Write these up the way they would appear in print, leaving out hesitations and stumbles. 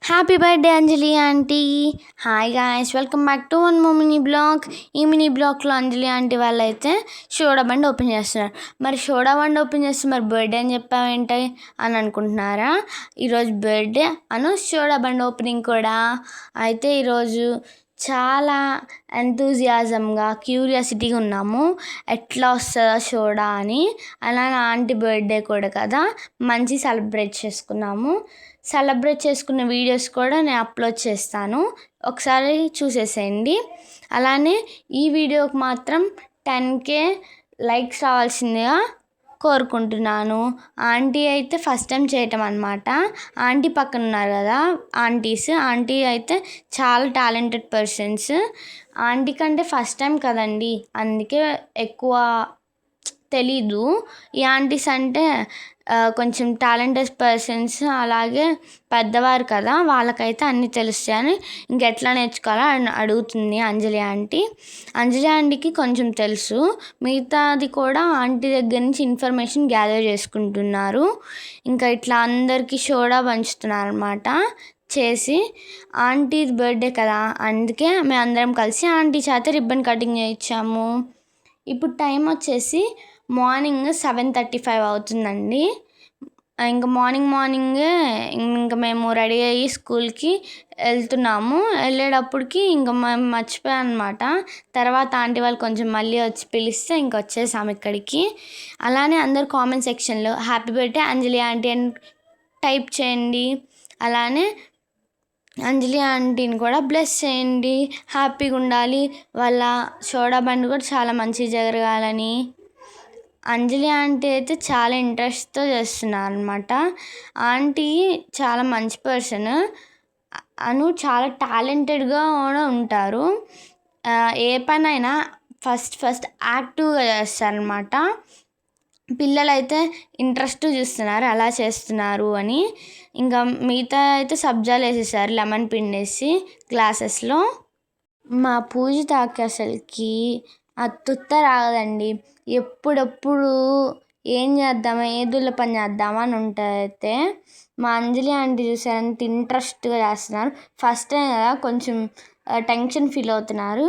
Happy birthday Anjali aunty. Hi guys, welcome back to one more mini blog. ఈ mini బ్లాగ్లో అంజలి aunty వాళ్ళు అయితే soda బండి open చేస్తున్నారు. మరి సోడా బండి ఓపెన్ చేస్తే మరి బర్త్డే అని చెప్పావేంటి అని అనుకుంటున్నారా? ఈరోజు బర్త్డే సోడా బండి ఓపెనింగ్ కూడా. అయితే ఈరోజు చాలా ఎంతూజియాజంగా క్యూరియాసిటీగా ఉన్నాము, ఎట్లా వస్తుందా సోడా అని. అలానే ఆంటీ బర్త్డే కూడా కదా, మంచి సెలబ్రేట్ చేసుకున్నాము. సెలబ్రేట్ చేసుకున్న వీడియోస్ కూడా నేను అప్లోడ్ చేస్తాను, ఒకసారి చూసేసేయండి. అలానే ఈ వీడియోకి మాత్రం 10K లైక్స్ రావాల్సిందిగా కోరుకుంటున్నాను. ఆంటీ అయితే ఫస్ట్ టైం చేయటం అనమాట. ఆంటీ పక్కన ఉన్నారు కదా ఆంటీ అయితే చాలా టాలెంటెడ్ పర్సన్స్. ఆంటీ కంటే ఫస్ట్ టైం కదండి, అందుకే ఎక్కువ తెలీదు. ఈ ఆంటీస్ అంటే కొంచెం టాలెంటెడ్ పర్సన్స్, అలాగే పెద్దవారు కదా, వాళ్ళకైతే అన్నీ తెలుస్తాయని ఇంకెట్లా నేర్చుకోవాలో అడుగుతుంది అంజలి ఆంటీ. అంజలి ఆంటీకి కొంచెం తెలుసు, మిగతాది కూడా ఆంటీ దగ్గర నుంచి ఇన్ఫర్మేషన్ గ్యాదర్ చేసుకుంటున్నారు. ఇంకా ఇట్లా అందరికీ సోడా పంచుతున్నారు అనమాట చేసి. ఆంటీ బర్త్డే కదా, అందుకే మేము అందరం కలిసి ఆంటీ చేత రిబ్బన్ కటింగ్ చేయించాము. ఇప్పుడు టైం వచ్చేసి మార్నింగ్ 7:35 అవుతుందండి. ఇంకా మార్నింగే ఇంకా మేము రెడీ అయ్యి స్కూల్కి వెళ్తున్నాము. వెళ్ళేటప్పటికి ఇంకా మేము మర్చిపోయాం అనమాట. తర్వాత ఆంటీ వాళ్ళు కొంచెం మళ్ళీ వచ్చి పిలిస్తే వచ్చేసాము ఇక్కడికి. అలానే అందరు కామెంట్ సెక్షన్లో హ్యాపీ బర్త్డే అంజలి ఆంటీ అని టైప్ చేయండి. అలానే అంజలి ఆంటీని కూడా బ్లెస్ చేయండి, హ్యాపీగా ఉండాలి, వాళ్ళ సోడా బండి కూడా చాలా మంచిగా జరగాలని. అంజలి ఆంటీ అయితే చాలా ఇంట్రెస్ట్తో చేస్తున్నారు అనమాట. ఆంటీ చాలా మంచి పర్సన్, చాలా టాలెంటెడ్గా కూడా ఉంటారు. ఏ పనైనా ఫస్ట్ యాక్టివ్గా చేస్తారనమాట. పిల్లలైతే ఇంట్రెస్ట్ చూస్తున్నారు ఎలా చేస్తున్నారు అని. ఇంకా మిగతా అయితే సబ్జాలు వేసేసారు లెమన్ పిండేసి గ్లాసెస్లో. మా పూజితకి అసలుకి తుత్త రాగదండి. ఎప్పుడప్పుడు ఏం చేద్దామా, ఏదుల పని చేద్దామా అని ఉంటుంది. మా అంజలి ఆంటీ చూసారు అంత ఇంట్రెస్ట్గా చేస్తున్నారు. ఫస్ట్ టైం కదా, కొంచెం టెన్షన్ ఫీల్ అవుతున్నారు.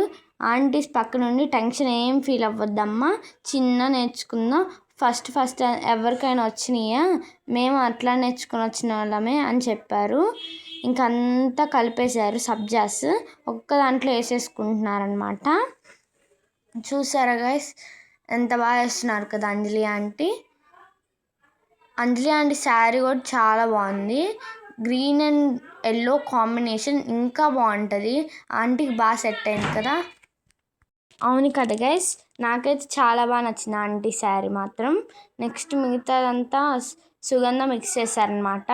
ఆంటీస్ పక్క నుండి టెన్షన్ ఏం ఫీల్ అవ్వద్దమ్మా, చిన్న నేర్చుకుందాం, ఫస్ట్ ఎవరికైనా వచ్చినాయా, మేము అట్లా నేర్చుకుని వచ్చిన వాళ్ళమే అని చెప్పారు. ఇంకంతా కలిపేశారు సబ్జాస్, ఒక్క దాంట్లో వేసేసుకుంటున్నారనమాట. చూసారా గైస్, ఎంత బాగా వేస్తున్నారు కదా అంజలి ఆంటీ. అంజలి ఆంటీ శారీ కూడా చాలా బాగుంది, గ్రీన్ అండ్ ఎల్లో కాంబినేషన్ ఇంకా బాగుంటుంది. ఆంటీకి బాగా సెట్ అయింది కదా. అవును కదా గైస్, నాకైతే చాలా బాగా నచ్చింది ఆంటీ శారీ మాత్రం. నెక్స్ట్ మిగతాదంతా సుగంధ మిక్స్ చేశారనమాట.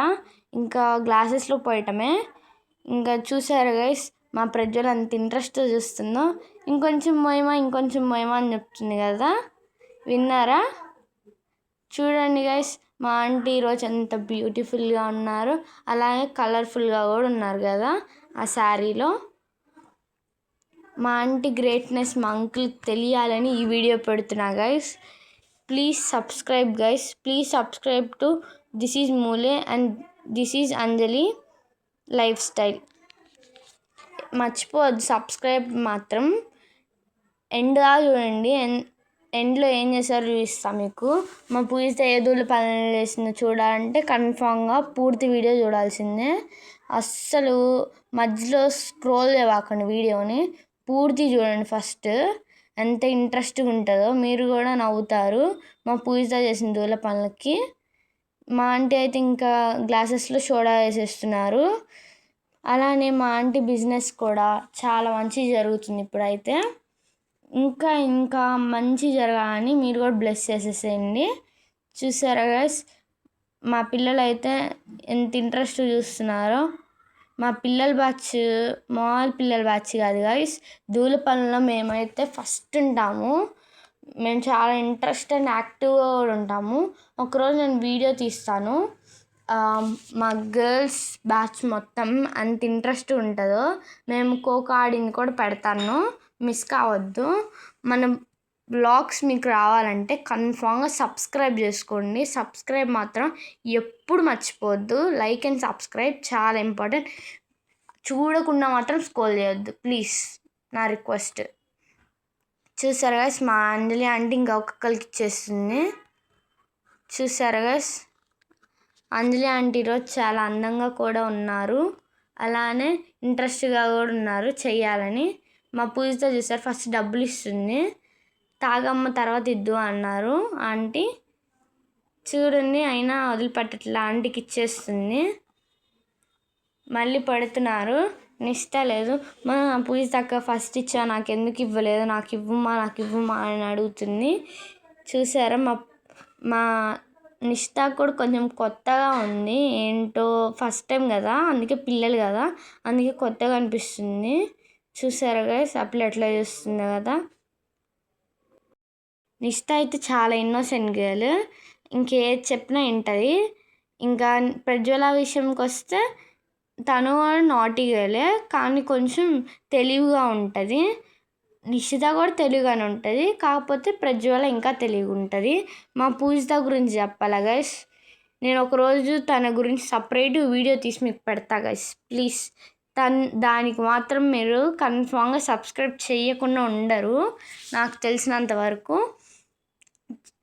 ఇంకా గ్లాసెస్లో పోయటమే. ఇంకా చూసారు గైస్, మా ప్రజలు అంత ఇంట్రెస్ట్తో చూస్తుందో. ఇంకొంచెం మోయమా అని చెప్తుంది కదా, విన్నారా? చూడండి గైస్, మా ఆంటీ ఈరోజు ఎంత బ్యూటిఫుల్గా ఉన్నారు, అలాగే కలర్ఫుల్గా కూడా ఉన్నారు కదా ఆ శారీలో. మా ఆంటీ గ్రేట్నెస్ మా అంకుల్కి తెలియాలని ఈ వీడియో పెడుతున్నా guys. Please subscribe to this is Moole and this is Anjali lifestyle. మర్చిపోవద్దు సబ్స్క్రైబ్ మాత్రం. ఎండ్గా చూడండి, ఎండ్లో ఏం చేశారో చూపిస్తా మీకు. మా పూజిత ఏదోళ్ళు పనులు చేసిందో చూడాలంటే కన్ఫామ్గా పూర్తి వీడియో చూడాల్సిందే. అస్సలు మధ్యలో స్క్రోల్ చేయకండి వీడియోని, పూర్తి చూడండి ఫస్ట్. ఎంత ఇంట్రెస్ట్గా ఉంటుందో, మీరు కూడా నవ్వుతారు మా పూజిత చేసిన దూల పనులకి. మా ఆంటీ అయితే ఇంకా గ్లాసెస్లో సోడా వేసేస్తున్నారు. అలానే మా ఆంటీ బిజినెస్ కూడా చాలా మంచిగా జరుగుతుంది ఇప్పుడైతే. ఇంకా మంచి జరగాలని మీరు కూడా బ్లెస్ చేసేసేయండి. చూసారా గైస్, మా పిల్లలు అయితే ఎంత ఇంట్రెస్ట్ చూస్తున్నారో. మా పిల్లల బ్యాచ్ మామూలు పిల్లల బ్యాచ్ కాదు గైస్, దూల పనుల్లో మేమైతే ఫస్ట్ ఉంటాము. మేము చాలా ఇంట్రెస్ట్ అండ్ యాక్టివ్గా కూడా ఉంటాము. ఒకరోజు నేను వీడియో తీస్తాను, మా గర్ల్స్ బ్యాచ్ మొత్తం అంత ఇంట్రెస్ట్ ఉంటుందో. మేము ఖోఖో ఆడింది కూడా పెడతాను, మిస్ కావద్దు. మనం బ్లాగ్స్ మీకు రావాలంటే కన్ఫామ్గా సబ్స్క్రైబ్ చేసుకోండి. సబ్స్క్రైబ్ మాత్రం ఎప్పుడు మర్చిపోవద్దు. లైక్ అండ్ సబ్స్క్రైబ్ చాలా ఇంపార్టెంట్. చూడకుండా మాత్రం స్క్రోల్ చేయొద్దు ప్లీజ్, నా రిక్వెస్ట్. చూసారు గైస్, మా అంజలి ఆంటీ ఇంకా ఒక్కొక్కరికి ఇచ్చేస్తుంది. చూసారు గైస్, అంజలి ఆంటీ ఈరోజు చాలా అందంగా కూడా ఉన్నారు, అలానే ఇంట్రెస్ట్గా కూడా ఉన్నారు చెయ్యాలని. మా పూజతో చూసారు, ఫస్ట్ డబ్బులు ఇస్తుంది, తాగమ్మ తర్వాత ఇద్దు అన్నారు ఆంటీ. చూడండి, అయినా వదిలిపెట్టట్లా, ఆంటీకి ఇచ్చేస్తుంది. మళ్ళీ పడుతున్నారు, నిష్ట లేదు. మా పూజ తక్క ఫస్ట్ ఇచ్చా, నాకు ఎందుకు ఇవ్వలేదు, నాకు ఇవ్వమా అని అడుగుతుంది. చూసారా, మా నిష్ట కూడా కొంచెం కొత్తగా ఉంది, ఏంటో ఫస్ట్ టైం కదా, అందుకే పిల్లలు కదా, అందుకే కొత్తగా అనిపిస్తుంది. చూసారా గైస్, అప్పుడు ఎట్లా చూస్తుంది కదా. నిష్ట అయితే చాలా ఇన్నోసెంట్ గర్ల్, ఇంకేది చెప్పినా వింటుంది. ఇంకా ప్రజ్వల విషయంకి వస్తే తను కూడా నాటీ గర్లే, కానీ కొంచెం తెలివిగా ఉంటుంది. నిషిత కూడా తెలివిగానే ఉంటుంది, కాకపోతే ప్రజ్వల ఇంకా తెలివిగా ఉంటుంది. మా పూజిత గురించి చెప్పాలా గైస్, నేను ఒకరోజు తన గురించి సపరేట్ వీడియో తీసి మీకు పెడతా గైస్ ప్లీజ్. దానికి మాత్రం మీరు కన్ఫామ్గా సబ్స్క్రైబ్ చేయకుండా ఉండరు నాకు తెలిసినంత వరకు.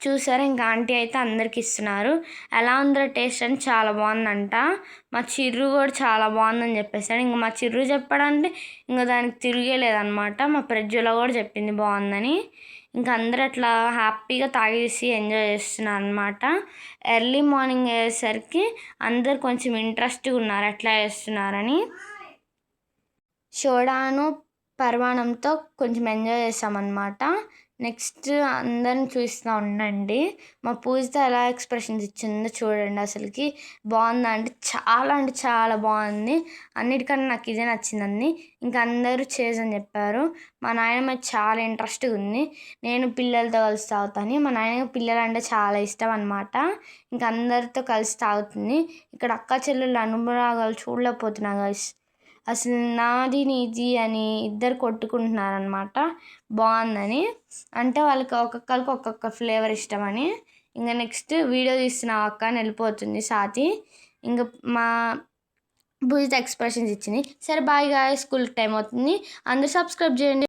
చూసారా, ఇంకా ఆంటీ అయితే అందరికి ఇస్తున్నారు. ఎలా ఉందో టేస్ట్ అని చాలా బాగుందంట. మా చిర్రు కూడా చాలా బాగుందని చెప్పేసాడు. ఇంకా మా చిర్రు చెప్పాడంటే ఇంకా దానికి తిరిగేలేదనమాట. మా ప్రజ్వల కూడా చెప్పింది బాగుందని. ఇంకా అందరూ అట్లా హ్యాపీగా తాగేసి ఎంజాయ్ చేస్తున్నారు అనమాట. ఎర్లీ మార్నింగ్ అయ్యేసరికి అందరు కొంచెం ఇంట్రెస్ట్గా ఉన్నారు ఎట్లా చేస్తున్నారని. సోడాను పరమాణంతో కొంచెం ఎంజాయ్ చేసామన్నమాట. నెక్స్ట్ అందరిని చూస్తూ ఉండండి. మా పూజిత ఎలా ఎక్స్ప్రెషన్స్ ఇచ్చిందో చూడండి. అసలుకి బాగుందా అంటే చాలా బాగుంది. అన్నిటికన్నా నాకు ఇదే నచ్చిందండి. ఇంకా అందరూ చేజని చెప్పారు. మా నాయనమ్మ చాలా ఇంట్రెస్ట్గా ఉంది. నేను పిల్లలతో కలిసి తాగుతాను. మా నాయన పిల్లలు అంటే చాలా ఇష్టం అనమాట. ఇంకా అందరితో కలిసి తాగుతుంది. ఇక్కడ అక్క చెల్లెళ్ళు అనురాగాలు చూడలేకపోతున్నా గైస్. అసలు నాది నీది అని ఇద్దరు కొట్టుకుంటున్నారనమాట. బాగుందని అంటే వాళ్ళకి ఒక్కొక్కరికి ఒక్కొక్క ఫ్లేవర్ ఇష్టమని. ఇంకా నెక్స్ట్ వీడియో తీస్తున్నావు అక్క అని వెళ్ళిపోతుంది సాతి. ఇంకా మా పూజిత ఎక్స్ప్రెషన్స్ ఇచ్చింది. సరే బాయ్ గాయ్, స్కూల్ టైం అవుతుంది, అందరూ సబ్స్క్రైబ్ చేయండి.